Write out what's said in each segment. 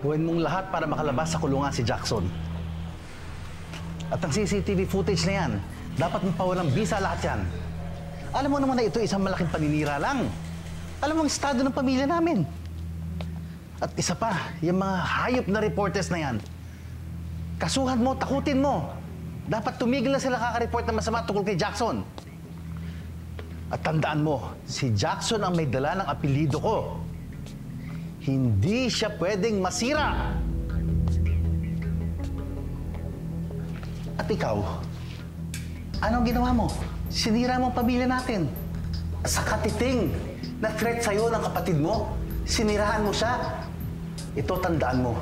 Gawin mong lahat para makalabas sa kulungan si Jackson. At ang CCTV footage na yan, dapat mong pawalang bisa lahat yan. Alam mo naman na ito isang malaking paninira lang. Alam mo ang estado ng pamilya namin. At isa pa, yung mga hayop na reporters na yan, kasuhan mo, takutin mo. Dapat tumigil na sila kaka-report na masama tungkol kay Jackson. At tandaan mo, si Jackson ang may dala ng apelido ko. Hindi siya pwedeng masira. At ikaw, anong ginawa mo? Sinira mo ang pamilya natin. Sa katiting na threat sa'yo ng kapatid mo, siniraan mo siya. Ito tandaan mo,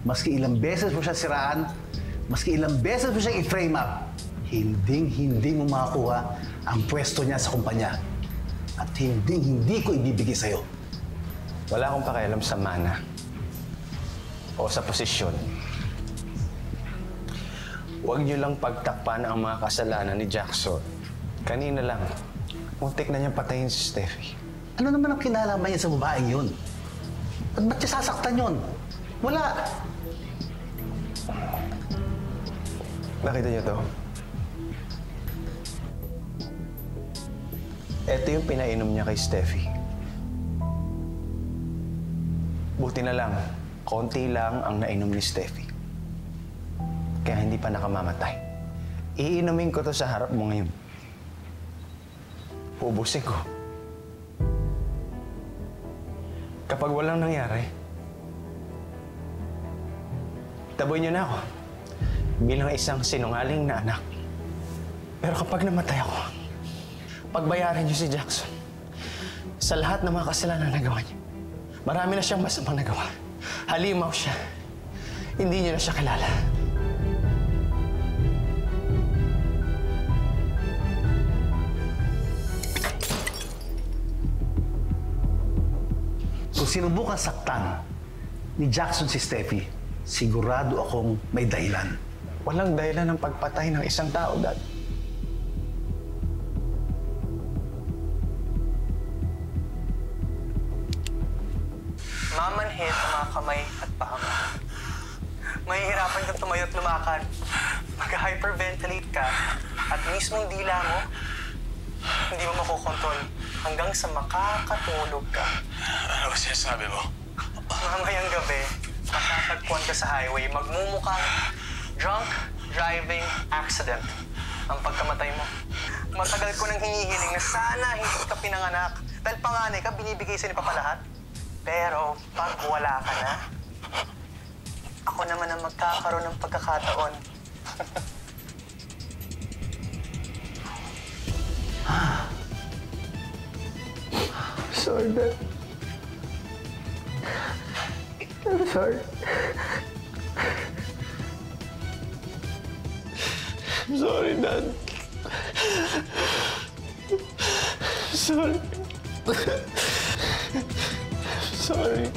maski ilang beses mo siya siraan, maski ilang beses mo siyang i-frame up, hindi mo makakuha ang pwesto niya sa kumpanya. At hindi ko ibibigay sa'yo. Wala akong pakialam sa mana o sa posisyon. Huwag niyo lang pagtakpan ang mga kasalanan ni Jackson. Kanina lang, muntik na niyang patayin si Steffi. Ano naman ang kinalaman niya sa babaeng yun? At ba't siya sasaktan yun? Wala. Nakita niyo to? Ito yung pinainom niya kay Steffi. Buti na lang, konti lang ang nainom ni Steffi. Kaya hindi pa nakamamatay. Iinumin ko to sa harap mo ngayon. Uubusin ko. Kapag walang nangyari, taboy niyo na ako bilang isang sinungaling na anak. Pero kapag namatay ako, pagbayaran niyo si Jackson sa lahat ng mga kasalanan na nagawa niya. Marami na siyang masamang nagawa. Halimaw siya. Hindi niyo na siya kilala. Kung sinubukan saktan ni Jackson si Steffi, sigurado akong may dahilan. Walang dahilan ng pagpatay ng isang tao, Dad. Mamanhid ang mga kamay at paa mo. Mahihirapan kang tumayo at lumakad. Mag-hyperventilate ka at mismong dila mo, hindi mo makokontrol hanggang sa makakatulog ka. Ano ba sinasabi mo? Mamayang gabi, matatagpuan ka sa highway, magmumukhang drunk driving accident ang pagkamatay mo. Matagal ko nang hinihiling na sana hindi ka pinanganak. Dahil panganay ka, binibigay sa ni Papa lahat. Pero pag wala ka na, ako naman ang magkakaroon ng pagkakataon. Sorry, Dad. I'm sorry. I'm sorry, Dad. Sorry. Sorry.